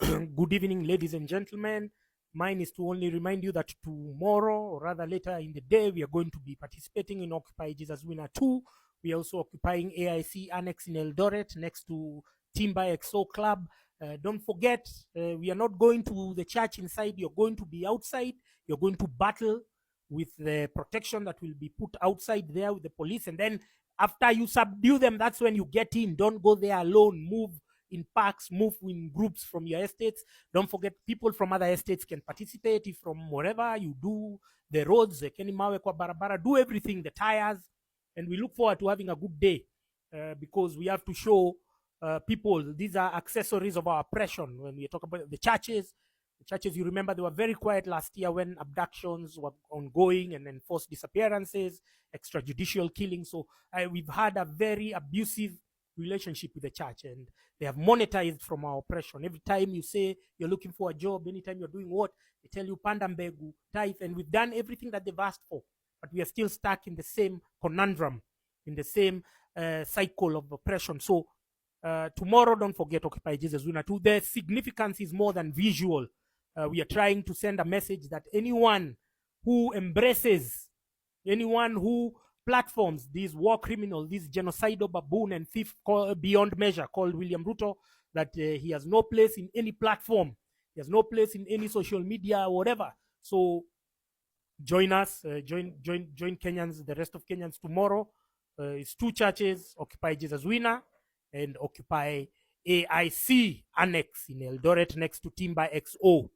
Good evening, ladies and gentlemen. Mine is to only remind you that tomorrow, or rather later in the day, we are going to be participating in Occupy Jesus Winner 2. We are also occupying AIC Annex in Eldoret next to Timber XO Club. Don't forget, we are not going to the church inside. You're going to be outside. You're going to battle with the protection that will be put outside there with the police. And then after you subdue them, that's when you get in. Don't go there alone. Move in parks, move in groups from your estates. Don't forget, people from other estates can participate. If from wherever you do the roads, Kenimawe kwa barabara, do everything, the tires. And we look forward to having a good day because we have to show people these are accessories of our oppression. When we talk about the churches, you remember they were very quiet last year when abductions were ongoing and enforced disappearances, extrajudicial killings. So we've had a very abusive relationship with the church, and they have monetized from our oppression. Every time you say you're looking for a job, anytime you're doing what, they tell you panda mbegu, tithe, and we've done everything that they've asked for, but we are still stuck in the same conundrum, in the same cycle of oppression. So tomorrow, don't forget Occupy Jesus Winner 2. The significance is more than visual. We are trying to send a message that anyone who embraces, anyone who platforms these war criminals, this genocidal baboon and thief beyond measure called William Ruto, that he has no place in any platform. He has no place in any social media or whatever. So join us, join Kenyans, the rest of Kenyans tomorrow. It's two churches, Occupy Jesus Winner and Occupy AIC Annex in Eldoret next to Timber XO.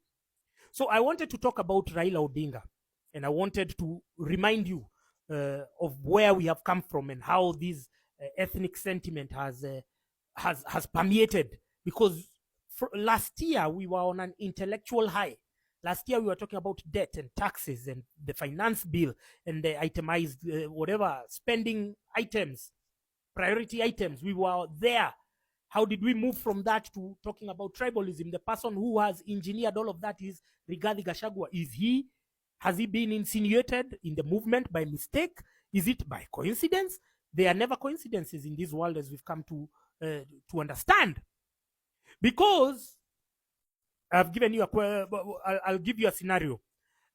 So I wanted to talk about Raila Odinga, and I wanted to remind you of where we have come from and how this ethnic sentiment has permeated. Because last year we were on an intellectual high. Last year we were talking about debt and taxes and the finance bill and the itemized whatever spending items, priority items. We were there. How did we move from that to talking about tribalism? The person who has engineered all of that is Rigathi Gachagua. Has he been insinuated in the movement by mistake? Is it by coincidence? There are never coincidences in this world, as we've come to understand. Because I've given you I'll give you a scenario.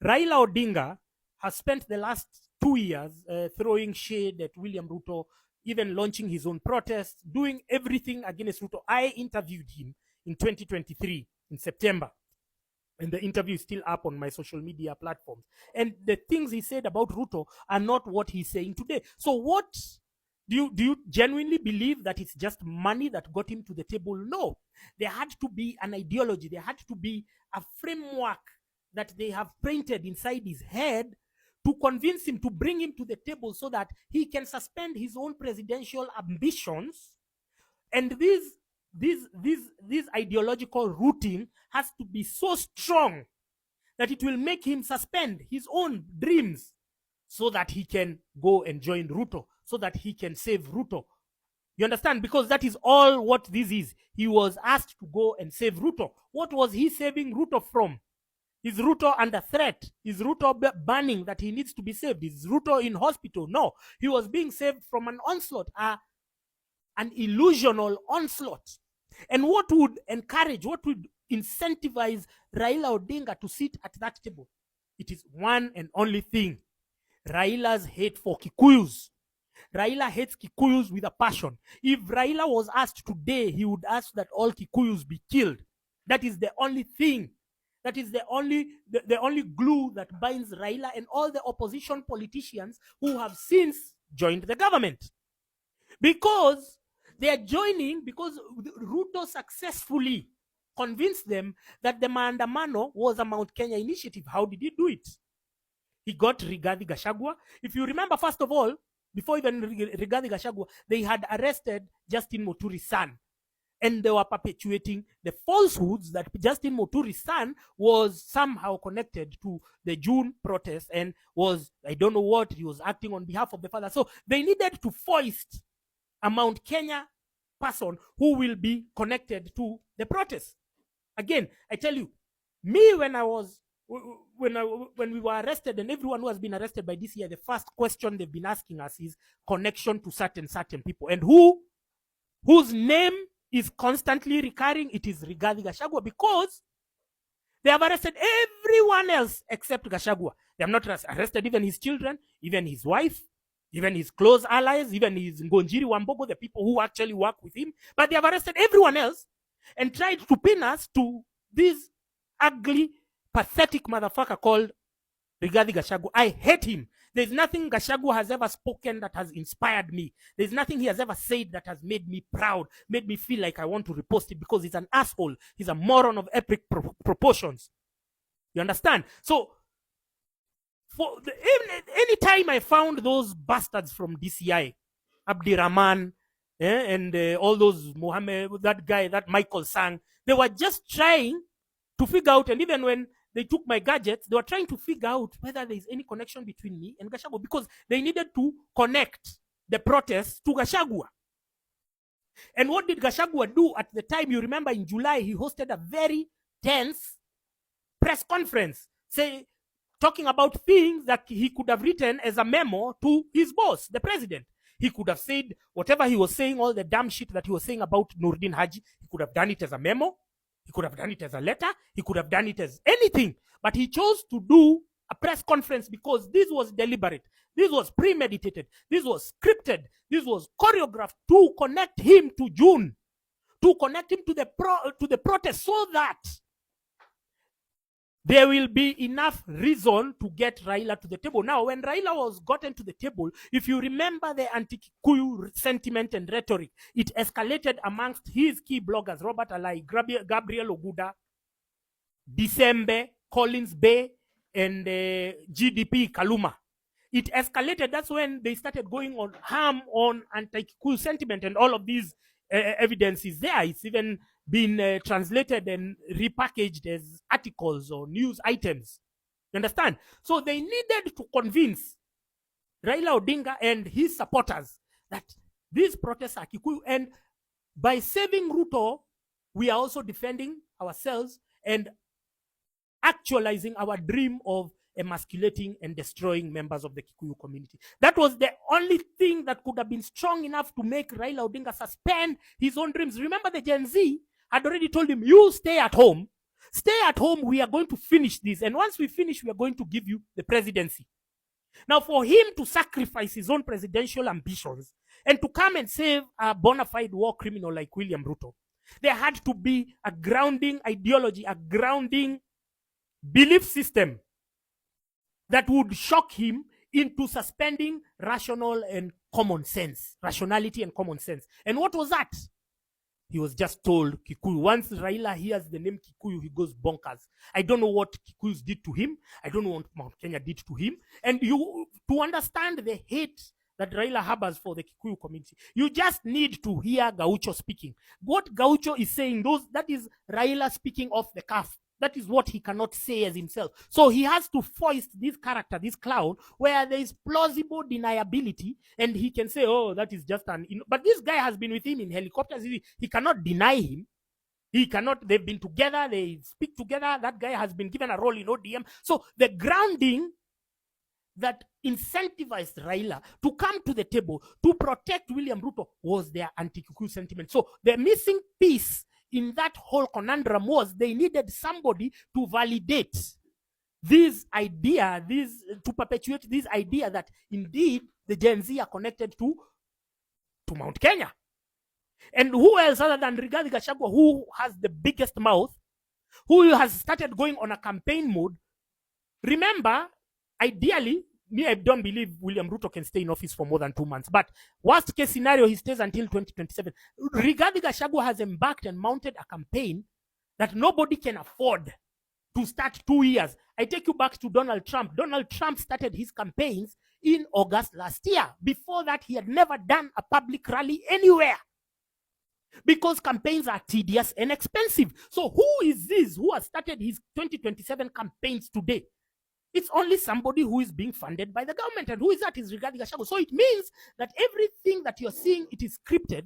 Raila Odinga has spent the last 2 years throwing shade at William Ruto, even launching his own protests, doing everything against Ruto. I interviewed him in 2023 in September, and the interview is still up on my social media platforms. And the things he said about Ruto are not what he's saying today. So what do you genuinely believe that it's just money that got him to the table? No. There had to be an ideology. There had to be a framework that they have painted inside his head to convince him, to bring him to the table so that he can suspend his own presidential ambitions. And this ideological rooting has to be so strong that it will make him suspend his own dreams so that he can go and join Ruto, so that he can save Ruto. You understand? Because that is all what this is. He was asked to go and save Ruto. What was he saving Ruto from? Is Ruto under threat? Is Ruto burning that he needs to be saved? Is Ruto in hospital? No. He was being saved from an onslaught, an illusional onslaught. And what would encourage, what would incentivize Raila Odinga to sit at that table? It is one and only thing: Raila's hate for Kikuyus. Raila hates Kikuyus with a passion. If Raila was asked today, he would ask that all Kikuyus be killed. That is the only thing. That is the only glue that binds Raila and all the opposition politicians who have since joined the government. Because they are joining because Ruto successfully convinced them that the Maandamano was a Mount Kenya initiative. How did he do it? He got Rigathi Gachagua. If you remember, first of all, before even Rigathi Gachagua, they had arrested Justin Muturi's son. And they were perpetuating the falsehoods that Justin Muturi's son was somehow connected to the June protest and was, I don't know what, he was acting on behalf of the father. So they needed to foist a Mount Kenya person who will be connected to the protest. Again, I tell you, me when we were arrested, and everyone who has been arrested by this year, the first question they've been asking us is connection to certain people. And whose name is constantly recurring, it is Rigathi Gachagua, because they have arrested everyone else except Gachagua. They have not arrested even his children, even his wife, even his close allies, even his Ngonjiri Wambogo, the people who actually work with him. But they have arrested everyone else and tried to pin us to this ugly, pathetic motherfucker called Rigathi Gachagua. I hate him. There's nothing Gachagua has ever spoken that has inspired me. There's nothing he has ever said that has made me proud, made me feel like I want to repost it, because he's an asshole. He's a moron of epic proportions. You understand? So, any time I found those bastards from DCI, Abdirahman, and all those Mohammed, that guy, that Michael Sang, they were just trying to figure out, and even when they took my gadgets, they were trying to figure out whether there is any connection between me and Gachagua, because they needed to connect the protests to Gachagua. And what did Gachagua do at the time? You remember in July, he hosted a very tense press conference, talking about things that he could have written as a memo to his boss, the president. He could have said whatever he was saying, all the damn shit that he was saying about Nurdin Haji, he could have done it as a memo. He could have done it as a letter. He could have done it as anything. But he chose to do a press conference because this was deliberate. This was premeditated. This was scripted. This was choreographed to connect him to June, to connect him to the protest, so that there will be enough reason to get Raila to the table. Now, when Raila was gotten to the table, if you remember the anti-Kikuyu sentiment and rhetoric, it escalated amongst his key bloggers, Robert Alai, Gabriel Oguda, December, Collins Bay, and GDP Kaluma. It escalated. That's when they started going on harm on anti-Kikuyu sentiment, and all of these evidence is there. It's even been translated and repackaged as articles or news items. You understand? So they needed to convince Raila Odinga and his supporters that these protests are Kikuyu, and by saving Ruto, we are also defending ourselves and actualizing our dream of emasculating and destroying members of the Kikuyu community. That was the only thing that could have been strong enough to make Raila Odinga suspend his own dreams. Remember, the Gen Z had already told him, you stay at home. Stay at home. We are going to finish this. And once we finish, we are going to give you the presidency. Now, for him to sacrifice his own presidential ambitions and to come and save a bona fide war criminal like William Ruto, there had to be a grounding ideology, a grounding belief system that would shock him into suspending rationality and common sense. And what was that? He was just told Kikuyu. Once Raila hears the name Kikuyu, he goes bonkers. I don't know what Kikuyus did to him. I don't know what Mount Kenya did to him. And to understand the hate that Raila harbors for the Kikuyu community, you just need to hear Gaucho speaking. What Gaucho is saying, that is Raila speaking off the cuff. That is what he cannot say as himself. So he has to foist this character, this clown, where there is plausible deniability, and he can say, oh, that is just an... But this guy has been with him in helicopters. He cannot deny him. He cannot... They've been together. They speak together. That guy has been given a role in ODM. So the grounding that incentivized Raila to come to the table to protect William Ruto was their anti-Kikuyu sentiment. So the missing piece in that whole conundrum was they needed somebody to validate this idea, to perpetuate this idea that indeed the Gen Z are connected to Mount Kenya. And who else other than Rigathi Gachagua, who has the biggest mouth, who has started going on a campaign mode? Remember, ideally, I don't believe William Ruto can stay in office for more than 2 months. But worst case scenario, he stays until 2027. Rigathi Gachagua has embarked and mounted a campaign that nobody can afford to start 2 years. I take you back to Donald Trump. Donald Trump started his campaigns in August last year. Before that, he had never done a public rally anywhere, because campaigns are tedious and expensive. So who is this who has started his 2027 campaigns today? It's only somebody who is being funded by the government. And who is that? Is Rigathi Gachagua. So it means that everything that you're seeing, it is scripted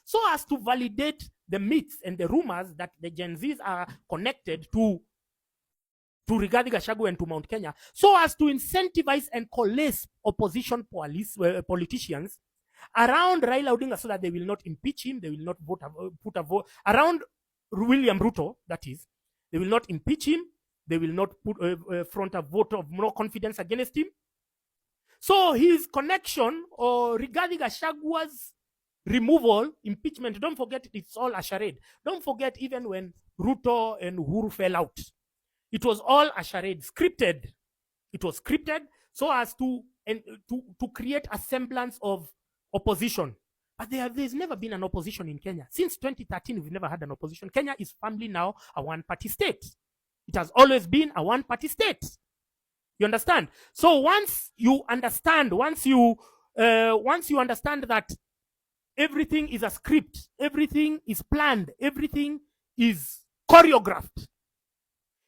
so as to validate the myths and the rumors that the Gen Zs are connected to Rigathi Gachagua and to Mount Kenya, so as to incentivize and coalesce opposition politicians around Raila Odinga so that they will not impeach him, they will not put a vote around William Ruto, that is, they will not impeach him, they will not put front a vote of no confidence against him. So his connection or regarding Gashagua's removal, impeachment, don't forget it's all a charade. Don't forget even when Ruto and Uhuru fell out, it was all a charade, scripted. It was scripted so as to create a semblance of opposition. But there's never been an opposition in Kenya. Since 2013, we've never had an opposition. Kenya is firmly now a one-party state. It has always been a one-party state. You understand? So once you understand that everything is a script, everything is planned, everything is choreographed,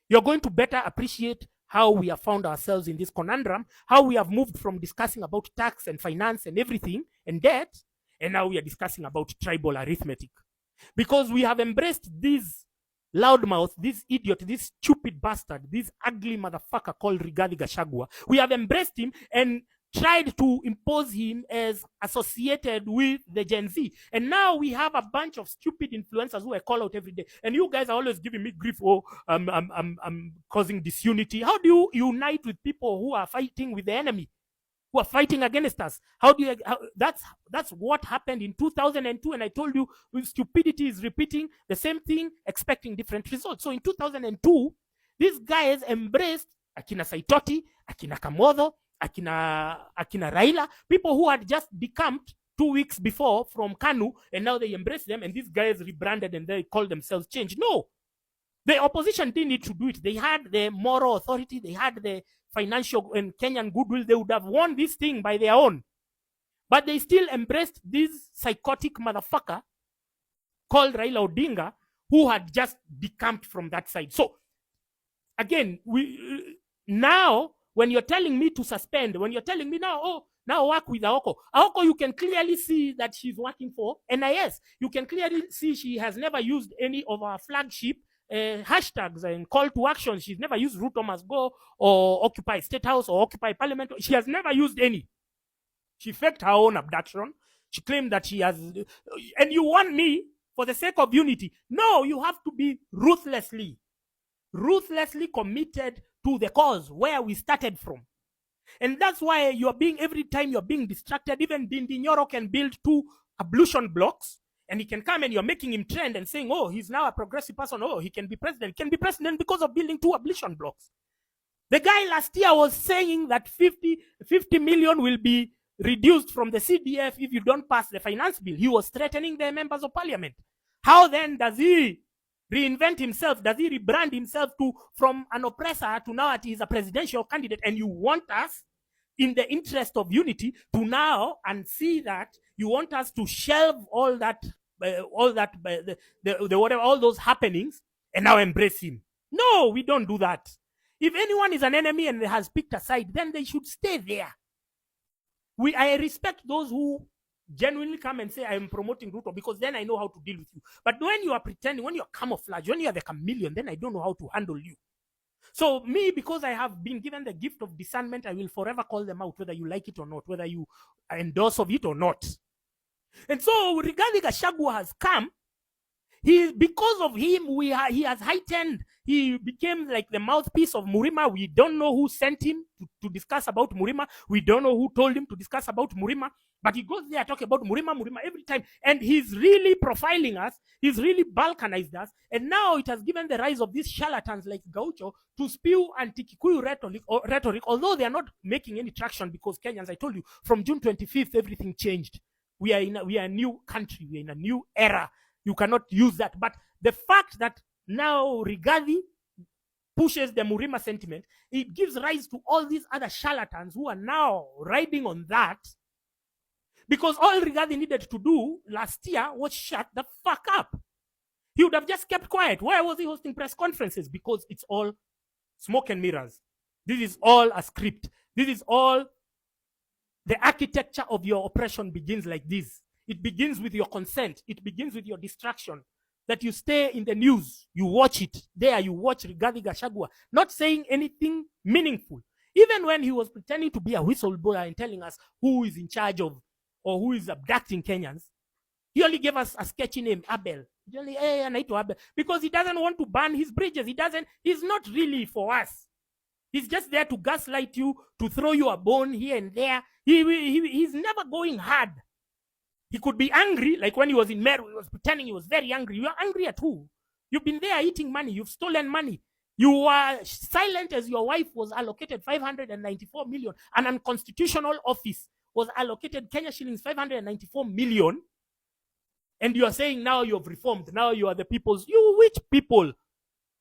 you're going to better appreciate how we have found ourselves in this conundrum, how we have moved from discussing about tax and finance and everything and debt, and now we are discussing about tribal arithmetic. Because we have embraced this loudmouth, this idiot, this stupid bastard, this ugly motherfucker called Rigathi Gachagua. We have embraced him and tried to impose him as associated with the Gen Z. And now we have a bunch of stupid influencers who I call out every day. And you guys are always giving me grief. Oh, I'm causing disunity. How do you unite with people who are fighting with the enemy, who are fighting against us? How do you? That's what happened in 2002. And I told you, stupidity is repeating the same thing, expecting different results. So in 2002, these guys embraced Akina Saitoti, Akina Kamodho, Akina Raila, people who had just decamped 2 weeks before from KANU, and now they embrace them, and these guys rebranded and they call themselves change. No, the opposition didn't need to do it. They had the moral authority, they had the financial and Kenyan goodwill. They would have won this thing by their own. But they still embraced this psychotic motherfucker called Raila Odinga, who had just decamped from that side. So, again, now, when you're telling me to suspend, when you're telling me now work with Aoko, you can clearly see that she's working for NIS. You can clearly see she has never used any of our flagship hashtags and call to action. She's never used Ruto must go or Occupy State House or Occupy Parliament. She has never used any. She faked her own abduction. She claimed that she has, and you want me, for the sake of unity. No, you have to be ruthlessly committed to the cause where we started from. And that's why every time you're being distracted. Even Dindi Nyoro can build 2 ablution blocks, and he can come and you're making him trend and saying, oh, he's now a progressive person. Oh, he can be president. He can be president because of building 2 ablution blocks. The guy last year was saying that 50 million will be reduced from the CDF if you don't pass the finance bill. He was threatening the members of parliament. How then does he reinvent himself? Does he rebrand himself from an oppressor to now that he's a presidential candidate? And you want us, in the interest of unity, to now and see that you want us to shelve all those happenings and now embrace him. No, we don't do that. If anyone is an enemy and has picked a side, then they should stay there. I respect those who genuinely come and say, I am promoting Ruto, because then I know how to deal with you. But when you are pretending, when you're camouflage, when you are the chameleon, then I don't know how to handle you. So me, because I have been given the gift of discernment, I will forever call them out, whether you like it or not, whether you endorse of it or not. And so Rigathi Gachagua has come. Because of him, he has heightened. He became like the mouthpiece of Murima. We don't know who sent him to discuss about Murima. We don't know who told him to discuss about Murima. But he goes there talking about Murima every time. And he's really profiling us. He's really balkanized us. And now it has given the rise of these charlatans like Gaitho to spew anti-Kikuyu rhetoric, although they are not making any traction, because Kenyans, I told you, from June 25th, everything changed. We are a new country. We are in a new era. You cannot use that. But the fact that now Rigathi pushes the Murima sentiment, it gives rise to all these other charlatans who are now riding on that. Because all Rigathi needed to do last year was shut the fuck up. He would have just kept quiet. Why was he hosting press conferences? Because it's all smoke and mirrors. This is all a script. This is all, the architecture of your oppression begins like this. It begins with your consent. It begins with your distraction. That you stay in the news, you watch it. There you watch Rigathi Gachagua not saying anything meaningful. Even when he was pretending to be a whistleblower and telling us who is in charge of or who is abducting Kenyans, he only gave us a sketchy name, Abel. He only, hey, Naito Abel, because he doesn't want to burn his bridges. He's not really for us. He's just there to gaslight you, to throw you a bone here and there. He's never going hard. He could be angry, like when he was in Meru, he was pretending he was very angry. You are angry at who? You've been there eating money. You've stolen money. You were silent as your wife was allocated 594 million. An unconstitutional office was allocated Kenya shillings 594 million. And you are saying now you have reformed. Now you are the people's. You which people?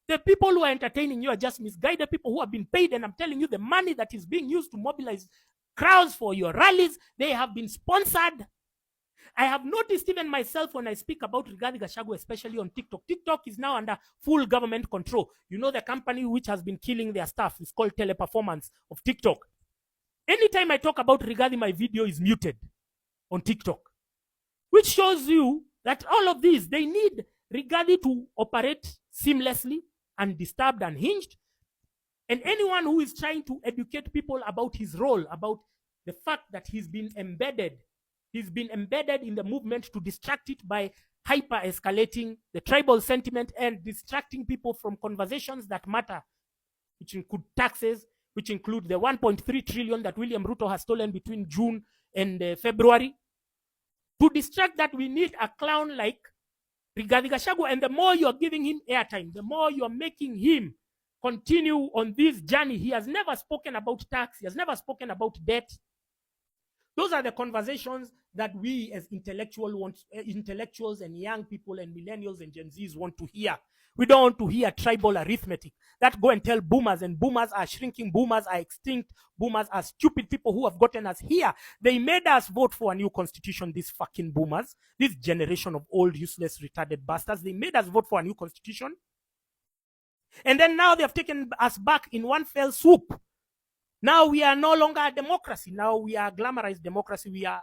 The people who are entertaining you are just misguided people who have been paid. And I'm telling you, the money that is being used to mobilize crowds for your rallies, they have been sponsored. I have noticed even myself when I speak about Rigathi Gachagua, especially on TikTok. TikTok is now under full government control. You know, the company which has been killing their staff is called Teleperformance of TikTok. Anytime I talk about Rigathi, my video is muted on TikTok, which shows you that all of these, they need Rigathi to operate seamlessly, undisturbed, unhinged. And anyone who is trying to educate people about his role, about the fact that he's been embedded in the movement to distract it by hyper-escalating the tribal sentiment and distracting people from conversations that matter, which include taxes, which include the 1.3 trillion that William Ruto has stolen between June and February. To distract that, we need a clown like Rigathi Gachagua. And the more you are giving him airtime, the more you are making him continue on this journey. He has never spoken about tax. He has never spoken about debt. Those are the conversations that we as intellectuals and young people and millennials and Gen Zs want to hear. We don't want to hear tribal arithmetic. That go and tell boomers, and boomers are shrinking, boomers are extinct, boomers are stupid people who have gotten us here. They made us vote for a new constitution, these fucking boomers, this generation of old, useless, retarded bastards. They made us vote for a new constitution. And then now they have taken us back in one fell swoop. Now we are no longer a democracy. Now we are a glamorized democracy. We are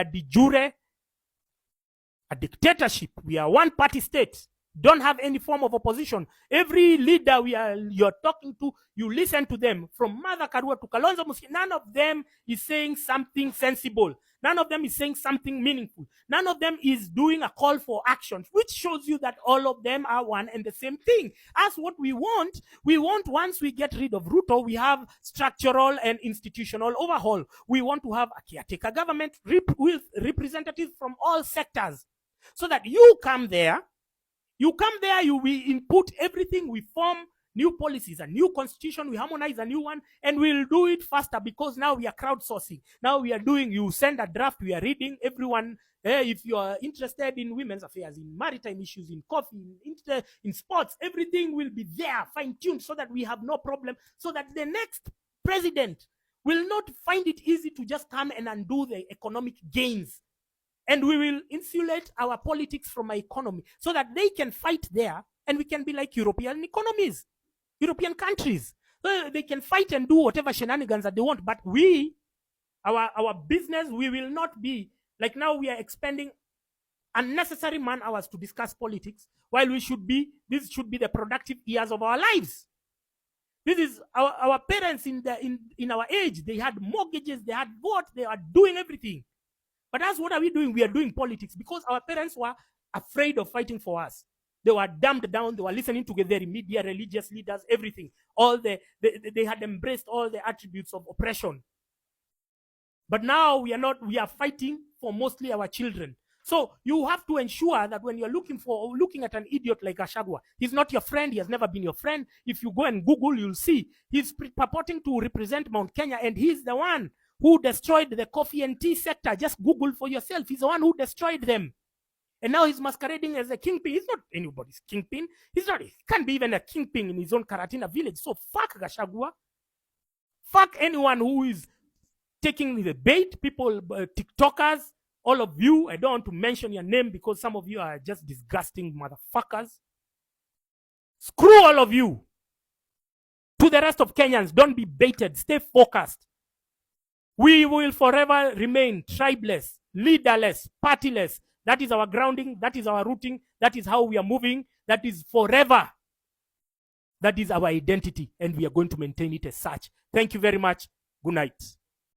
de jure a dictatorship. We are one party state. Don't have any form of opposition. Every leader you're talking to, you listen to them. From Mother Karua to Kalonzo Musyoka, none of them is saying something sensible. None of them is saying something meaningful. None of them is doing a call for action, which shows you that all of them are one and the same thing. As what we want once we get rid of Ruto, we have structural and institutional overhaul. We want to have a caretaker government with representatives from all sectors. So that you come there, we input everything, we form new policies, a new constitution, we harmonize a new one, and we'll do it faster because now we are crowdsourcing. Now we are doing, you send a draft, we are reading, everyone, if you are interested in women's affairs, in maritime issues, in coffee, in sports, everything will be there, fine-tuned, so that we have no problem, so that the next president will not find it easy to just come and undo the economic gains. And we will insulate our politics from our economy so that they can fight there and we can be like European economies, European countries. They can fight and do whatever shenanigans that they want. But our business, we will not be like now we are expending unnecessary man hours to discuss politics while this should be the productive years of our lives. This is our parents in our age. They had mortgages, they had what, they are doing everything. But that's what are we doing? We are doing politics because our parents were afraid of fighting for us. They were dumbed down. They were listening to their media, religious leaders, everything. They had embraced all the attributes of oppression. But now we are fighting for mostly our children. So you have to ensure that when you're looking at an idiot like Gachagua, he's not your friend. He has never been your friend. If you go and Google, you'll see he's purporting to represent Mount Kenya, and he's the one who destroyed the coffee and tea sector. Just Google for yourself. He's the one who destroyed them. And now he's masquerading as a kingpin. He's not anybody's kingpin. He can't be even a kingpin in his own Karatina village. So fuck Gachagua. Fuck anyone who is taking the bait. People, TikTokers, all of you. I don't want to mention your name because some of you are just disgusting motherfuckers. Screw all of you. To the rest of Kenyans, don't be baited. Stay focused. We will forever remain tribeless, leaderless, partyless. That is our grounding. That is our rooting. That is how we are moving. That is forever. That is our identity, and we are going to maintain it as such. Thank you very much. Good night.